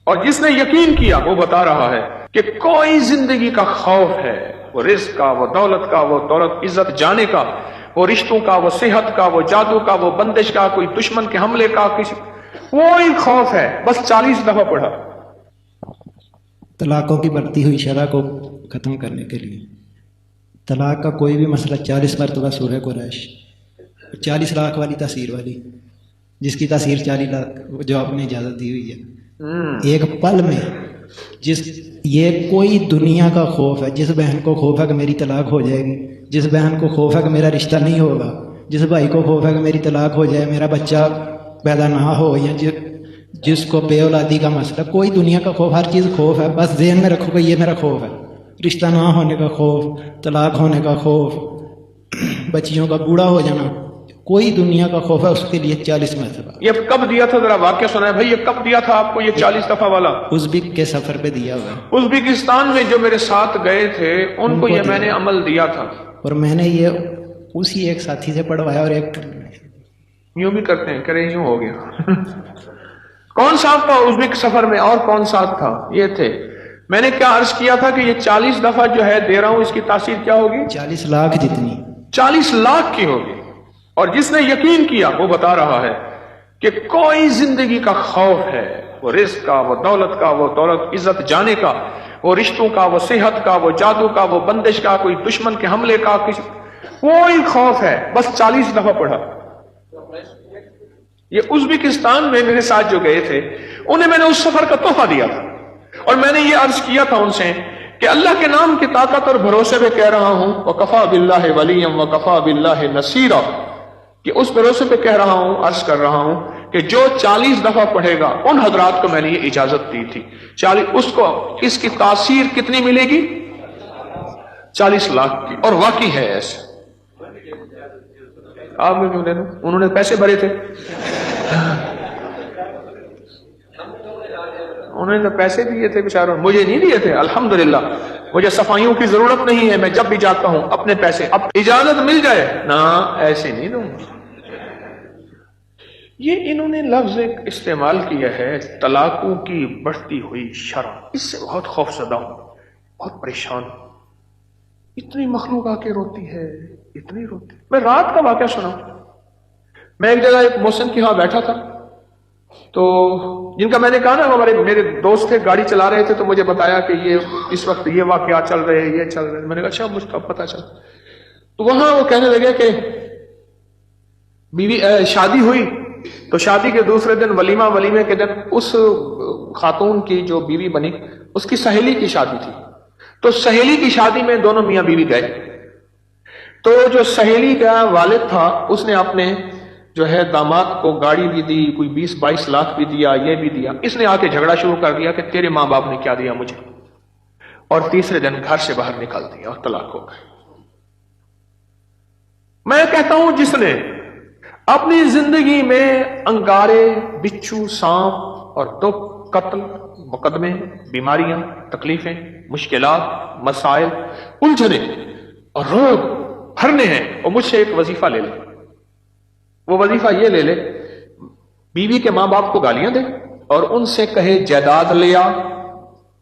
اور جس نے یقین کیا وہ بتا رہا ہے کہ کوئی زندگی کا خوف ہے، وہ رزق کا، وہ دولت کا، وہ دولت عزت جانے کا، وہ رشتوں کا، وہ صحت کا، وہ جادو کا، وہ بندش کا، کوئی دشمن کے حملے کا، کسی کوئی خوف ہے، بس 40 دفعہ پڑھا۔ طلاقوں کی بڑھتی ہوئی شرح کو ختم کرنے کے لیے طلاق کا کوئی بھی مسئلہ 40 مرتبہ سورہ قریش، 40 لاکھ والی تاثیر والی، جس کی تاثیر 40 لاکھ جو آپ نے اجازت دی ہوئی ہے ایک پل میں، یہ کوئی دنیا کا خوف ہے، جس بہن کو خوف ہے کہ میری طلاق ہو جائے گی، جس بہن کو خوف ہے کہ میرا رشتہ نہیں ہوگا، جس بھائی کو خوف ہے کہ میری طلاق ہو جائے، میرا بچہ پیدا نہ ہو، یا جس کو بے اولادی کا مسئلہ، کوئی دنیا کا خوف، ہر چیز خوف ہے، بس ذہن میں رکھو کہ یہ میرا خوف ہے، رشتہ نہ ہونے کا خوف، طلاق ہونے کا خوف، بچیوں کا بوڑھا ہو جانا، کوئی دنیا کا خوف ہے، اس کے لیے 40 مرتبہ۔ یہ کب دیا تھا؟ ذرا واقعہ سنائے بھائی، یہ کب دیا تھا آپ کو یہ 40 دفعہ والا؟ ازبک کے سفر پہ دیا ہوا، ازبکستان میں جو میرے ساتھ گئے تھے ان کو یہ میں نے عمل دیا تھا، اور میں نے یہ اسی ایک ساتھی سے پڑھوایا، اور ایک یوں بھی کرتے ہیں، کرے یوں ہو گیا۔ کون ساتھ تھا ازبک سفر میں اور کون ساتھ تھا؟ یہ تھے۔ میں نے کیا عرض کیا تھا کہ یہ 40 دفعہ جو ہے دے رہا ہوں، اس کی تاثیر کیا ہوگی؟ 40 لاکھ جتنی، 40 لاکھ کی ہوگی۔ اور جس نے یقین کیا وہ بتا رہا ہے کہ کوئی زندگی کا خوف ہے، وہ رزق کا، وہ دولت کا، وہ دولت عزت جانے کا، وہ رشتوں کا، وہ صحت کا، وہ جادو کا، وہ بندش کا، کوئی دشمن کے حملے کا، کسی کوئی خوف ہے، بس 40 دفعہ پڑھا۔ یہ ازبکستان میں میرے ساتھ جو گئے تھے انہیں میں نے اس سفر کا تحفہ دیا تھا، اور میں نے یہ عرض کیا تھا ان سے کہ اللہ کے نام کی طاقت اور بھروسے پہ کہہ رہا ہوں، وَكَفَى بِاللَّهِ وَلِيًّا وَكَفَى بِاللَّهِ نَصِيرًا، کہ اس بھروسے پہ کہہ رہا ہوں، عرض کر رہا ہوں کہ جو 40 دفعہ پڑھے گا، ان حضرات کو میں نے یہ اجازت دی تھی 40، اس کو اس کی تاثیر کتنی ملے گی؟ 40 لاکھ کی، اور واقعی ہے ایسے۔ آپ میں کیوں لے لوں؟ انہوں نے پیسے بھرے تھے، انہوں نے تو پیسے دیے تھے بیچاروں، مجھے نہیں دیے تھے، الحمدللہ مجھے صفائیوں کی ضرورت نہیں ہے، میں جب بھی جاتا ہوں اپنے پیسے، اب اجازت مل جائے نا، ایسے نہیں دوں گا۔ یہ انہوں نے لفظ ایک استعمال کیا ہے، طلاقوں کی بڑھتی ہوئی شرح، اس سے بہت خوف زدہ ہوں، بہت پریشان ہوں۔ اتنی مخلوق آ کے روتی ہے، اتنی روتی۔ میں رات کا واقعہ سنا، میں ایک جگہ ایک محسن کے ہاں بیٹھا تھا، تو جن کا میں نے کہا نا میرے دوست تھے، گاڑی چلا رہے تھے، تو مجھے بتایا کہ یہ اس وقت یہ واقعات چل رہے ہیں، یہ چل رہے ہیں۔ میں نے کہا اچھا، مجھ کو پتہ چلا۔ تو وہاں وہ کہنے لگے کہ بیوی شادی ہوئی، تو شادی کے دوسرے دن ولیمے کے دن اس خاتون کی جو بیوی بنی، اس کی سہیلی کی شادی تھی، تو سہیلی کی شادی میں دونوں میاں بیوی گئے، تو جو سہیلی کا والد تھا اس نے اپنے جو ہے داماد کو گاڑی بھی دی، کوئی 20-22 لاکھ بھی دیا، یہ بھی دیا۔ اس نے آ کے جھگڑا شروع کر دیا کہ تیرے ماں باپ نے کیا دیا مجھے، اور تیسرے دن گھر سے باہر نکال دیا اور طلاق ہو گئی۔ میں کہتا ہوں جس نے اپنی زندگی میں انگارے، بچھو، سانپ اور دکھ، قتل، مقدمے، بیماریاں، تکلیفیں، مشکلات، مسائل، الجھنے اور روگ بھرنے ہیں، اور مجھ سے ایک وظیفہ لے لے، وہ وظیفہ یہ لے لے، بیوی کے ماں باپ کو گالیاں دے اور ان سے کہے جائیداد لے آ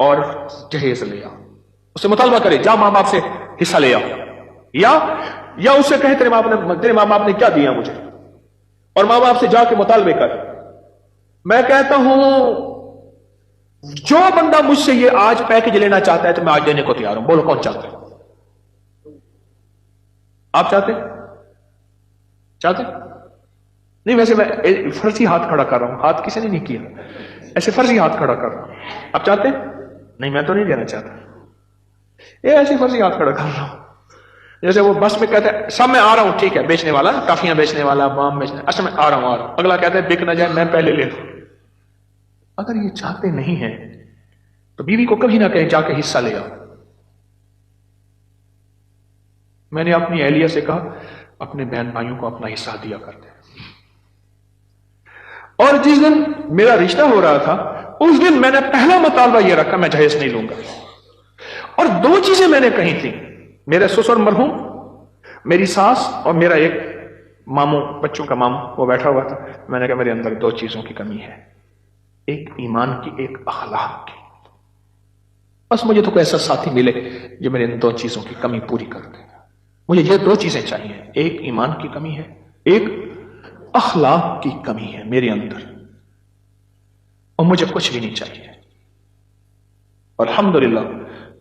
اور جہیز لے آ، اسے مطالبہ کرے جا ماں باپ سے حصہ لے آ، یا اسے کہے تیرے ماں باپ نے کیا دیا مجھے، اور ماں باپ سے جا کے مطالبے کر۔ میں کہتا ہوں جو بندہ مجھ سے یہ آج پیکج لینا چاہتا ہے تو میں آج دینے کو تیار ہوں، بولو کون چاہتا ہے؟ آپ چاہتے نہیں؟ ویسے میں فرضی ہاتھ کھڑا کر رہا ہوں، ہاتھ کسی نے نہیں کیا، ایسے فرضی ہاتھ کھڑا کر رہا ہوں۔ آپ چاہتے نہیں؟ میں تو نہیں دینا چاہتا، یہ ایسے فرضی ہاتھ کھڑا کر رہا ہوں، جیسے وہ بس میں کہتے ہیں سب میں آ رہا ہوں، ٹھیک ہے، بیچنے والا، کافیاں بیچنے والا، بام بیچنے، اچھا میں آ رہا ہوں، اگلا کہتا ہے بک نہ جائے میں پہلے لے لوں۔ اگر یہ چاہتے نہیں ہیں تو بیوی کو کبھی نہ کہیں جا کے حصہ لے آؤ۔ میں نے اپنی اہلیہ سے کہا اپنے بہن بھائیوں کو اپنا حصہ دیا کرتے، اور جس دن میرا رشتہ ہو رہا تھا اس دن میں نے پہلا مطالبہ یہ رکھا میں جہیز نہیں لوں گا، اور 2 چیزیں میں نے کہی تھی، میرے سسر مرحوم، میری ساس اور میرا ایک ماموں، بچوں کا ماموں، وہ بیٹھا ہوا تھا، میں نے کہا میرے اندر 2 چیزوں کی کمی ہے، ایک ایمان کی، ایک اخلاق کی. بس مجھے تو کوئی ایسا ساتھی ملے جو میرے ان دو چیزوں کی کمی پوری کر دے. مجھے یہ دو چیزیں چاہیے، ایک ایمان کی کمی ہے، ایک اخلاق کی کمی ہے میرے اندر، اور مجھے کچھ بھی نہیں چاہیے. اور الحمدللہ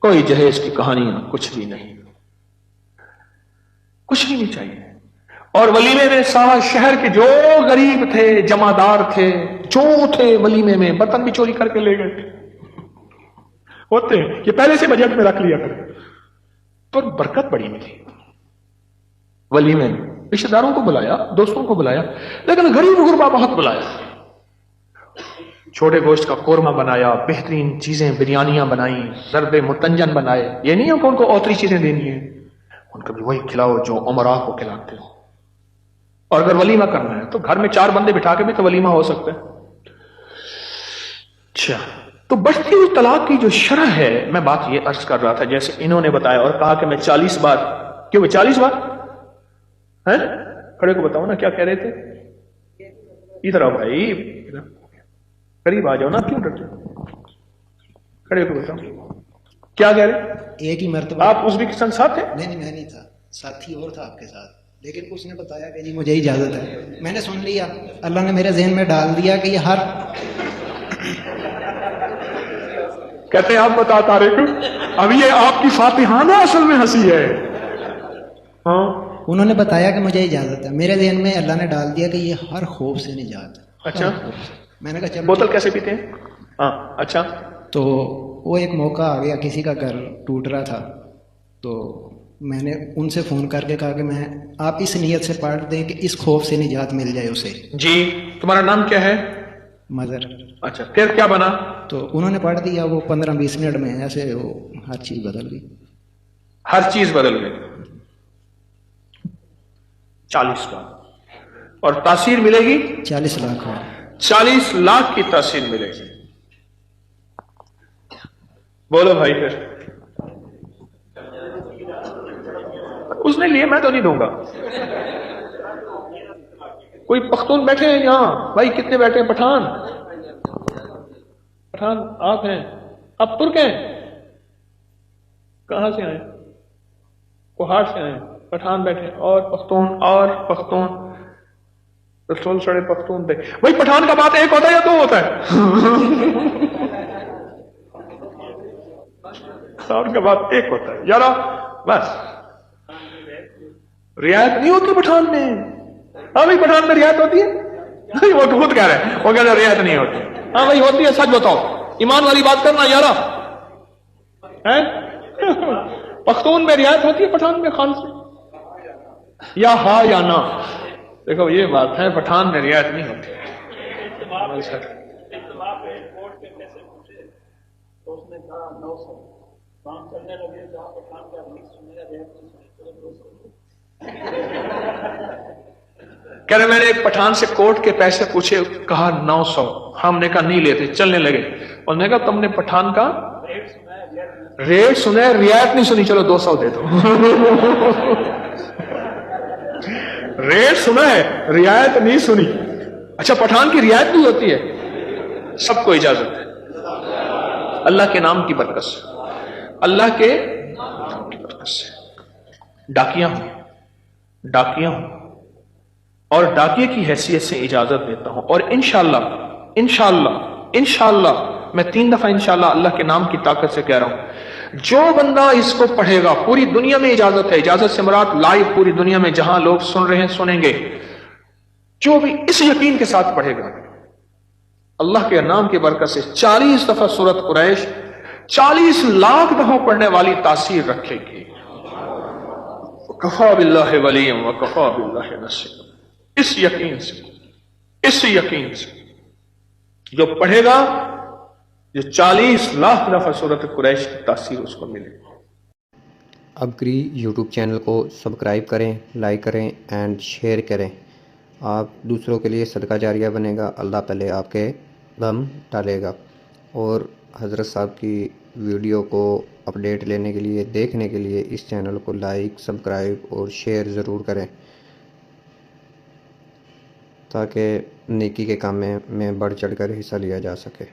کوئی جہیز کی کہانیاں کچھ بھی نہیں، کچھ بھی نہیں چاہیے. اور ولیمے میں سارا شہر کے جو غریب تھے، جمعدار تھے، جو تھے ولیمے میں، برتن بھی چوری کر کے لے گئے تھے. ہوتے ہیں یہ پہلے سے بجٹ میں رکھ لیا کرے. تو برکت بڑی ملی ولیمے میں. رشتہ داروں کو بلایا، دوستوں کو بلایا، لیکن غریب غربا بہت بلایا. چھوٹے گوشت کا قورمہ بنایا، بہترین چیزیں، بریانیاں بنائیں، ضرب متنجن بنائے. یہ نہیں ہے کہ ان کو اوتری چیزیں دینی ہیں، ان کو بھی وہی کھلاؤ جو عمراء کو کھلاتے ہو. اور اگر ولیمہ کرنا ہے تو گھر میں 4 بندے بٹھا کے بھی تو ولیمہ ہو سکتا ہے. اچھا، تو بڑھتی ہوئی طلاق کی جو شرح ہے، میں بات یہ عرض کر رہا تھا جیسے انہوں نے بتایا اور کہا کہ میں 40 بار، کیوں میں 40 بار ہیں؟ کھڑے کو بتاؤ نا کیا کہہ رہے تھے. ادھر آؤ بھائی، قریب آ جاؤ نا، کیوں ڈرتے؟ کھڑے کو بتاؤ کیا کہہ رہے. ایک ہی مرتبہ آپ ازبکستان ساتھ تھے؟ نہیں میں نہیں تھا، ساتھی اور تھا آپ کے ساتھ، لیکن اس نے بتایا کہ جی مجھے اجازت ہے. میں نے سن لیا، اللہ نے میرے ذہن میں ڈال دیا کہ یہ ہر کہتے ہیں آپ بتا طارق، اب یہ آپ کی فاتحانہ اصل میں ہنسی ہے. ہاں انہوں نے بتایا کہ مجھے اجازت ہے. میرے ذہن میں اللہ نے ڈال دیا کہ یہ ہر خوف سے نجات ہے. اچھا، میں نے کہا چل بوتل کیسے پیتے ہیں؟ ہاں اچھا. تو وہ ایک موقع آ گیا، کسی کا گھر ٹوٹ رہا تھا، تو میں نے ان سے فون کر کے کہا کہ میں آپ اس نیت سے پڑھ دیں کہ اس خوف سے نجات مل جائے اسے. جی تمہارا نام کیا ہے؟ مظہر. اچھا، پھر کیا بنا؟ تو انہوں نے پڑھ دیا، وہ 15-20 منٹ میں ایسے وہ ہر چیز بدل گئی. ہر چیز بدل گئی. 40 بار. اور تاثیر ملے گی 40 لاکھ. 40 لاکھ کی تاثیر ملے گی. بولو بھائی پھر. اس نے لیے، میں تو نہیں دوں گا. کوئی پختون بیٹھے ہیں یہاں بھائی؟ کتنے بیٹھے ہیں؟ پٹھان آپ ہیں؟ آپ ترک ہیں؟ کہاں سے آئے؟ کوہاڑ سے آئے. پٹھان بیٹھے اور پختون رسول سڑے پختون دے. بھائی پٹھان کا بات ایک ہوتا ہے یا 2 ہوتا ہے؟ پٹھان کا بات ایک ہوتا ہے یارا. بس رعایت نہیں ہوتی پٹھان میں. ہاں بھائی پٹھان میں رعایت ہوتی ہے؟ وہ تو خود کہہ رہے ہیں، وہ کہہ رہے رعایت نہیں ہوتی. ہاں بھائی ہوتی ہے، سچ بتاؤ، ایمان والی بات کرنا یارا. پختون میں رعایت ہوتی ہے، پٹھان میں خان سے یا ہاں یا نہ؟ دیکھو یہ بات ہے، پٹھان میں رعایت نہیں ہوتی. کہہ رہے میں نے ایک پٹھان سے کوٹ کے پیسے پوچھے، کہا 900. ہم نے کہا نہیں لیتے، چلنے لگے. انہوں نے کہا تم نے پٹھان کا ریٹ سنا ہے، رعایت نہیں سنی، چلو 200 دے دو. ریٹ سنا ہے، رعایت نہیں سنی. اچھا پٹھان کی رعایت بھی ہوتی ہے؟ سب کو اجازت ہے اللہ کے نام کی برکت سے، اللہ کے نام کی برکت سے. ڈاکیاں ہوں اور ڈاکیے کی حیثیت سے اجازت دیتا ہوں. اور انشاءاللہ میں 3 دفعہ انشاءاللہ اللہ کے نام کی طاقت سے کہہ رہا ہوں، جو بندہ اس کو پڑھے گا، پوری دنیا میں اجازت ہے، اجازت سے مراد لائیو پوری دنیا میں جہاں لوگ سن رہے ہیں سنیں گے، جو بھی اس یقین کے ساتھ پڑھے گا اللہ کے نام کی برکت سے 40 دفعہ سورۃ قریش 40 لاکھ دفعہ پڑھنے والی تاثیر رکھے گی. کفا باللہ ولی وکفا باللہ نصیر. اس یقین سے جو پڑھے گا، جو 40 لاکھ دفعہ سورۃ قریش کی تاثیر اس کو ملے گی. اب گری یوٹیوب چینل کو سبسکرائب کریں، لائک کریں اینڈ شیئر کریں. آپ دوسروں کے لیے صدقہ جاریہ بنے گا، اللہ پہلے آپ کے دم ڈالے گا. اور حضرت صاحب کی ویڈیو کو اپڈیٹ لینے کے لیے، دیکھنے کے لیے اس چینل کو لائک، سبسکرائب اور شیئر ضرور کریں. تاکہ نیکی کے کام میں بڑھ چڑھ کر حصہ لیا جا سکے۔